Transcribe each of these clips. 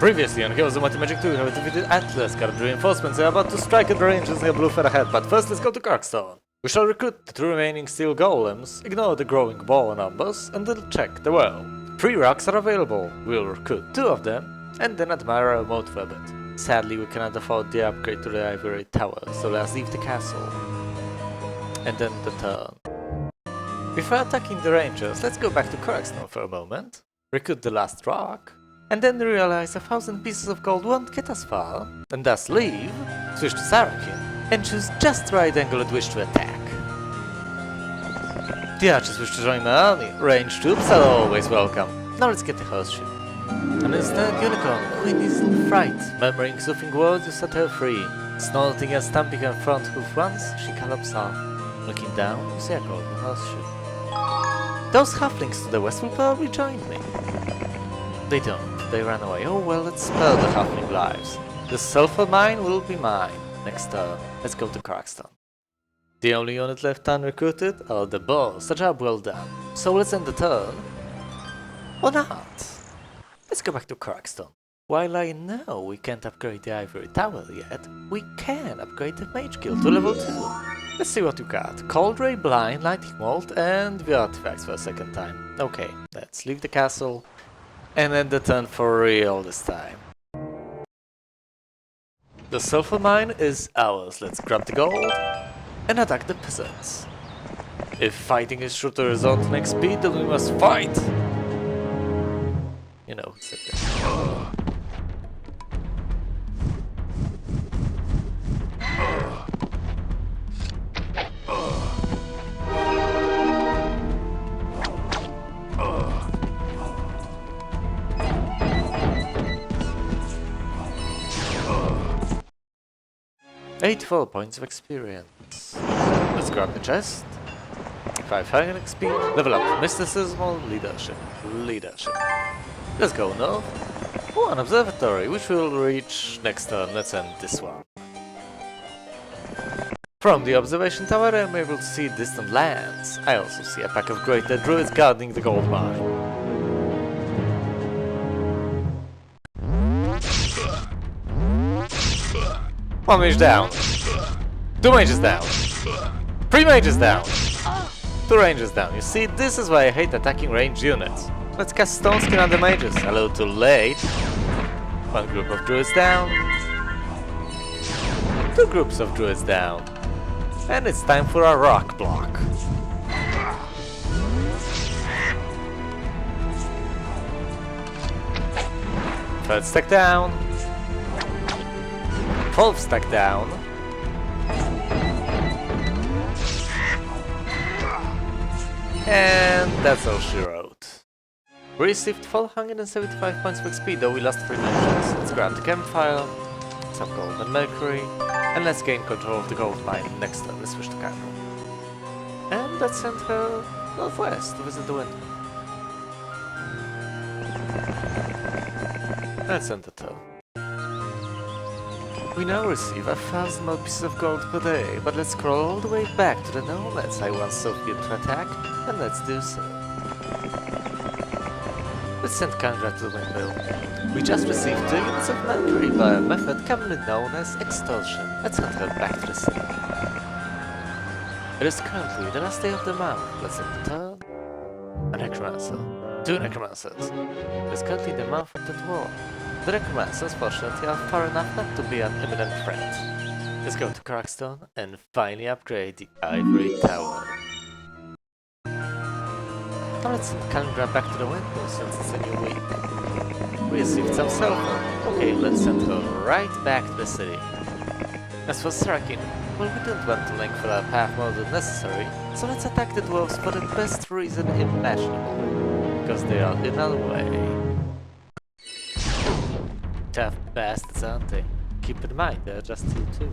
Previously on Heroes of Might and Magic 2, we have defeated Atlas, got reinforcements, and are about to strike at the Rangers near Bluefer ahead, but first let's go to Corackston. We shall recruit the 2 remaining steel golems, ignore the growing ball numbers, and then check the world. 3 rocks are available, we'll recruit 2 of them, and then admire our moat for a bit. Sadly, we cannot afford the upgrade to the Ivory Tower, so let's leave the castle. And then the turn. Before attacking the Rangers, let's go back to Corackston for a moment, recruit the last rock, and then realize 1,000 pieces of gold won't get us far, and thus leave, switch to Sarakin, and choose just the right angle at which to attack. The archers wish to join my army, ranged troops are always welcome. Now let's get the horse ship. An instant unicorn, Queen is in fright, murmuring soothing words you set her free. Snorting and stamping her front hoof once, she gallops off. Looking down, you see a golden horse ship. Those halflings to the west will probably join me. They don't. They ran away. Oh well, let's spare the halfling lives. The sulphur mine will be mine. Next turn, let's go to Corackston. The only unit left unrecruited are the bows. A job well done. So let's end the turn. Or not. Let's go back to Corackston. While I know we can't upgrade the Ivory Tower yet, we can upgrade the Mage Guild to level 2. Let's see what you got. Cold Ray, Blind, Lightning Bolt, and the artifacts for a second time. Okay, let's leave the castle and end the turn for real this time. The sulphur mine is ours. Let's grab the gold and attack the peasants. If fighting is sure to result in XP, then we must fight! You know who said that. 84 points of experience. Let's grab the chest. 500 XP. Level up mysticism or leadership. Leadership. Let's go north. Oh, an observatory, which we'll reach next turn. Let's end this one. From the observation tower, I'm able to see distant lands. I also see a pack of great dead druids guarding the gold mine. One mage down. 2 mages down. 3 mages down. 2 rangers down. You see, this is why I hate attacking ranged units. Let's cast Stone Skin on the mages. A little too late. 1 group of druids down. 2 groups of druids down. And it's time for a rock block. Third stack down. 12th stack down. And that's all she wrote. We received 475 points of XP, though we lost 3 mages. Let's grab the campfire, some gold and mercury, and let's gain control of the gold mine next time. Let's switch to Candle. And let's send her northwest to visit the windmill. Let's end the turn. We now receive 1,000 more pieces of gold per day, but let's scroll all the way back to the nomads I once so feared to attack, and let's do so. Let's send Kalindra to the windmill. We just received 2 units of mercury by a method commonly known as extortion. Let's send her back to the city. It is currently the last day of the month. Let's end the turn. A necromancer. 2 necromancers. It is currently the month of the dwarf. The necromancers, fortunately, are far enough not to be an imminent threat. Let's go to Corackston and finally upgrade the Ivory Tower. Now let's send Kalindra back to the windmill since it's a new week. We received some sulphur. Okay, let's send her right back to the city. As for Sarakin, well, we don't want to lengthen our path more than necessary, so let's attack the dwarves for the best reason imaginable. Because they are in our way. Tough bastards, aren't they? Keep in mind, they're just 2-2.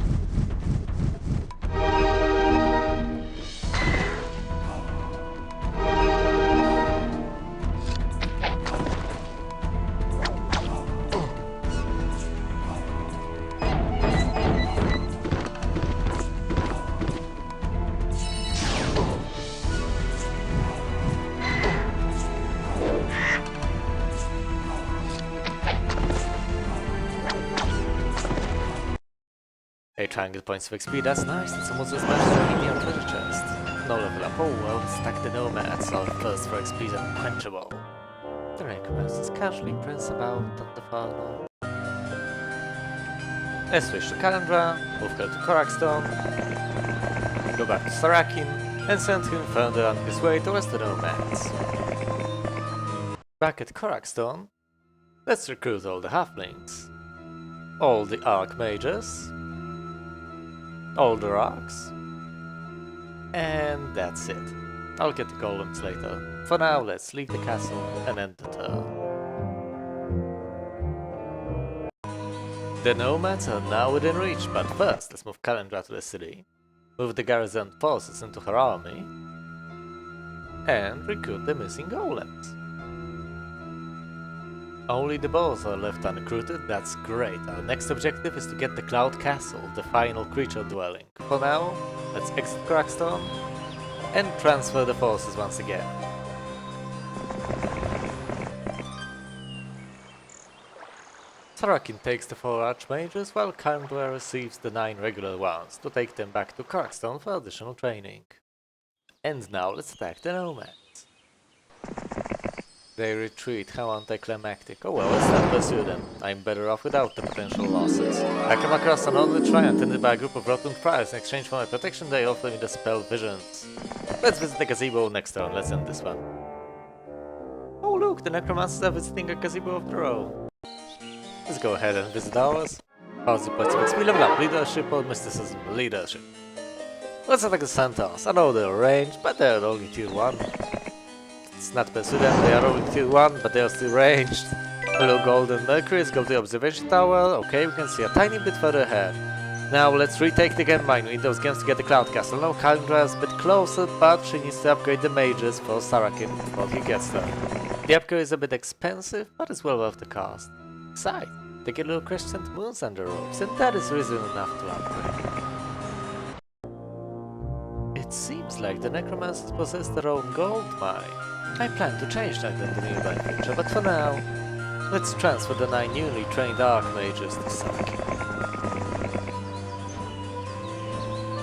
800 points of XP, that's nice, and some also smashed the medium treasure chest. No level up, oh well, stack the nomads, our first for XP is unquenchable. The necromancers casually prance about on the farm. Let's switch to Kalindra, move her to Corackston, go back to Sarakin, and send him further on his way towards the nomads. Back at Corackston, let's recruit all the halflings, all the archmages, all the rocks, and that's it. I'll get the golems later. For now, let's leave the castle and end the turn. The nomads are now within reach, but first let's move Kalindra to the city, move the garrison forces into her army, and recruit the missing golems. Only the bows are left unrecruited, that's great. Our next objective is to get the Cloud Castle, the final creature dwelling. For now, let's exit Corackston and transfer the forces once again. Sarakin takes the 4 archmages while Kalindra receives the 9 regular ones to take them back to Corackston for additional training. And now let's attack the nomads. They retreat, how anticlimactic. Oh well, let's not pursue them. I'm better off without the potential losses. I come across an orderly shrine attended by a group of rotten friars. In exchange for my protection, they offer me the spell Visions. Let's visit the gazebo next turn, let's end this one. Oh look, the necromancers are visiting a gazebo after all. Let's go ahead and visit ours. Positive points of XP, level up, leadership or mysticism, leadership. Let's attack the centaurs. I know they're ranged, but they're only tier 1. Let's not pursue them, they are only tier 1, but they are still ranged. Hello Golden Mercury's go to the observation tower. Okay, we can see a tiny bit further ahead. Now let's retake the game mine. We need those gems to get the Cloud Castle. Now Kalindra is a bit closer, but she needs to upgrade the mages for Sarakin before he gets there. The upgrade is a bit expensive, but it's well worth the cost. Besides, they get little crescent moons under ropes, and that is reason enough to upgrade. It seems like the necromancers possess their own gold mine. I plan to change that in the nearby future, but for now, let's transfer the 9 newly trained archmages to Sarakin.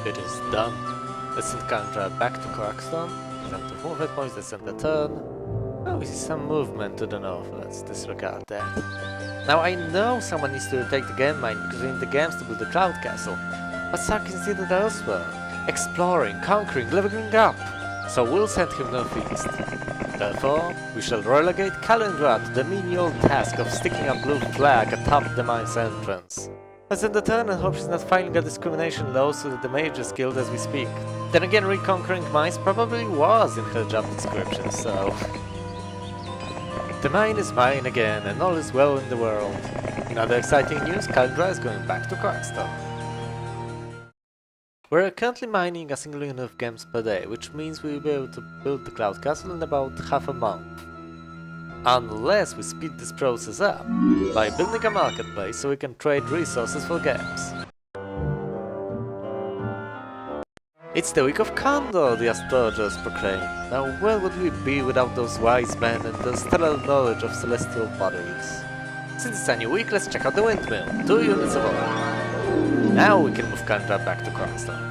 It is done. Let's send Kalindra back to Corackston. Send the movement points, let's send the turn. Oh, we see some movement to the north, let's disregard that. Now I know someone needs to retake the game mine because we need the games to build the Cloud Castle. But Sarakin's needed elsewhere. Exploring, conquering, leveling up. So we'll send him northeast. Therefore, we shall relegate Kalindra to the menial task of sticking a blue flag atop the mine's entrance. Let's end the turn and hope she's not filing a discrimination lawsuit at the Mages Guild as we speak. Then again, reconquering mines probably was in her job description, so... The mine is mine again, and all is well in the world. In other exciting news, Kalindra is going back to Corackston. We're currently mining a single unit of gems per day, which means we'll be able to build the Cloud Castle in about half a month. Unless we speed this process up by building a marketplace so we can trade resources for gems. It's the week of Condor, the astrologers proclaim. Now where would we be without those wise men and the stellar knowledge of celestial bodies? Since it's a new week, let's check out the windmill. 2 units of order. Now we can move Kalindra back to Corackston.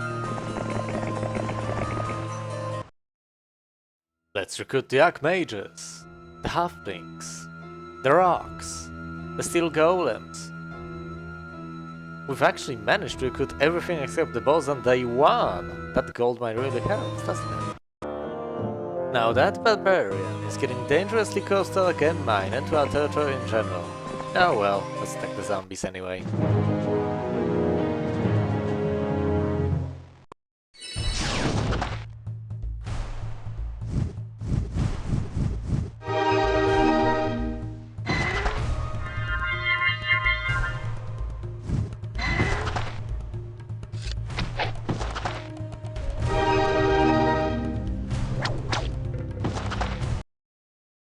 Let's recruit the archmages, the halflings, the rocks, the steel golems. We've actually managed to recruit everything except the boss on day 1. That gold mine really helps, doesn't it? Now that barbarian is getting dangerously close to our game mine and to our territory in general. Oh well, let's attack the zombies anyway.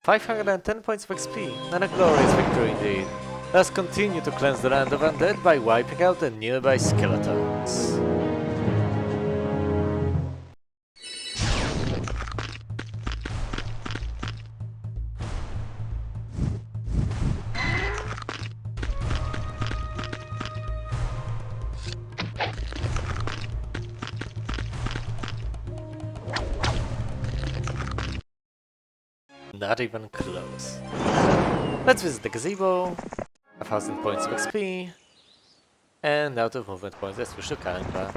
$510 points of XP, and a glorious victory indeed. Let's continue to cleanse the land of undead by wiping out the nearby skeletons. Not even close. Let's visit the gazebo. 1000 points of XP. And out of movement points, let's switch to Kalindra.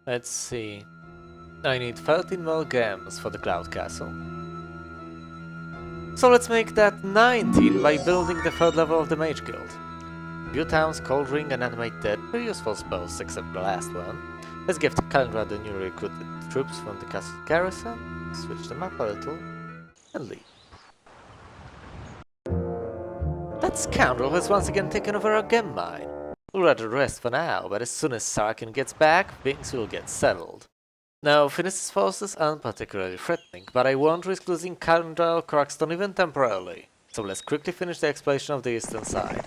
Let's see. I need 13 more gems for the Cloud Castle. So let's make that 19 by building the 3rd level of the Mage Guild. View towns, Cold Ring and Animate Dead are useful spells except the last one. Let's give Kalindra the newly recruited troops from the castle garrison, switch them up a little, and leave. That scoundrel has once again taken over our gem mine. We'll rather rest for now, but as soon as Sarakin gets back, things will get settled. Now, Finis' forces aren't particularly threatening, but I won't risk losing Kalindra or Corackston even temporarily. So let's quickly finish the exploration of the eastern side.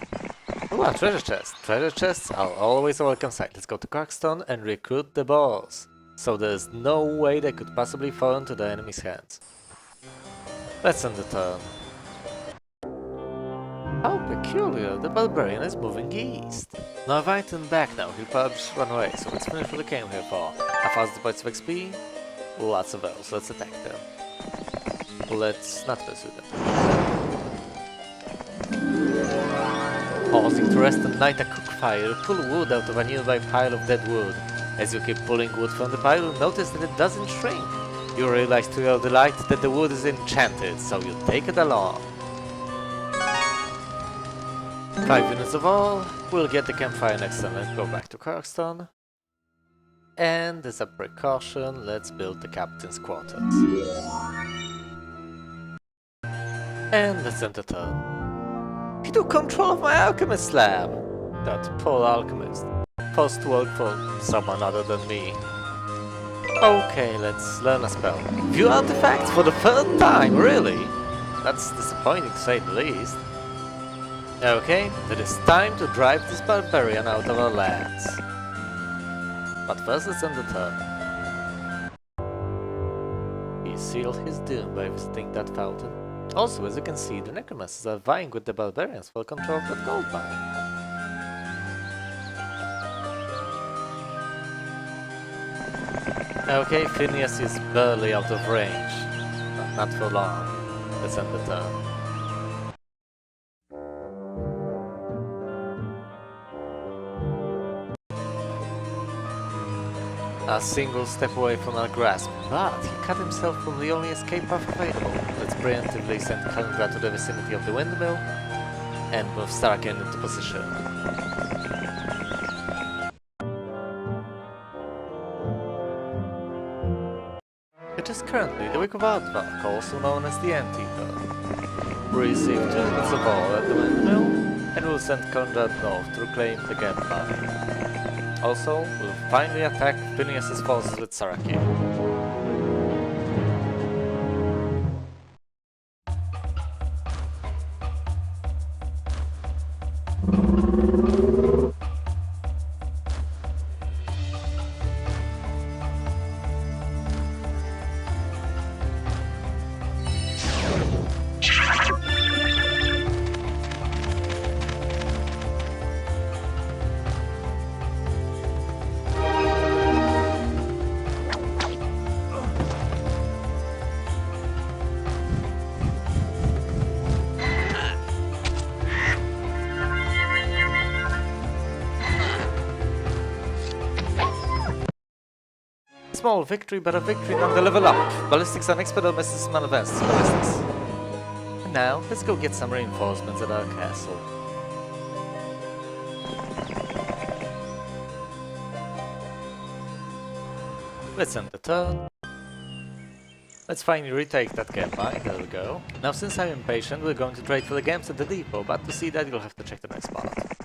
Ooh, a treasure chest! Treasure chests are always a welcome sight. Let's go to Corackston and recruit the boss. So there's no way they could possibly fall into the enemy's hands. Let's end the turn. How peculiar, the barbarian is moving east. Now if I turn back now, he'll probably just run away, so let's finish what we came here for. 1000 points of XP, lots of elves, let's attack them. Let's not pursue them. Pausing to rest and light a cook fire, pull wood out of a nearby pile of dead wood. As you keep pulling wood from the pile, you'll notice that it doesn't shrink. You realize to your delight that the wood is enchanted, so you take it along. 5 units of all, we'll get the campfire next time. Let's go back to Corackston. And as a precaution, let's build the captain's quarters. And let's end the turn. He took control of my alchemist lab! That poor alchemist. Forced to work for someone other than me. Okay, let's learn a spell. View artifacts for the 3rd time, really? That's disappointing to say the least. Okay, it is time to drive this barbarian out of our lands. But first let's end the turn. He sealed his doom by visiting that fountain. Also, as you can see, the necromancers are vying with the barbarians for control of that gold mine. Okay, Phineas is barely out of range. Not for long. Let's end the turn. A single step away from our grasp, but he cut himself from the only escape path available. Let's preemptively send Kalindra to the vicinity of the windmill and move Sarakin into position. It is currently the week of Aardvark, also known as the Anteater. We receive 2 units of ore at the windmill and we'll send Kalindra north to reclaim the gem mine. Also, we'll finally attack Phineas' forces with Sarakin. Small victory, but a victory on the level up. Ballistics on expert missiles and advanced ballistics. And now, let's go get some reinforcements at our castle. Let's end the turn. Let's finally retake that gem mine, there we go. Now since I'm impatient, we're going to trade for the gems at the depot, but to see that you'll have to check the next part.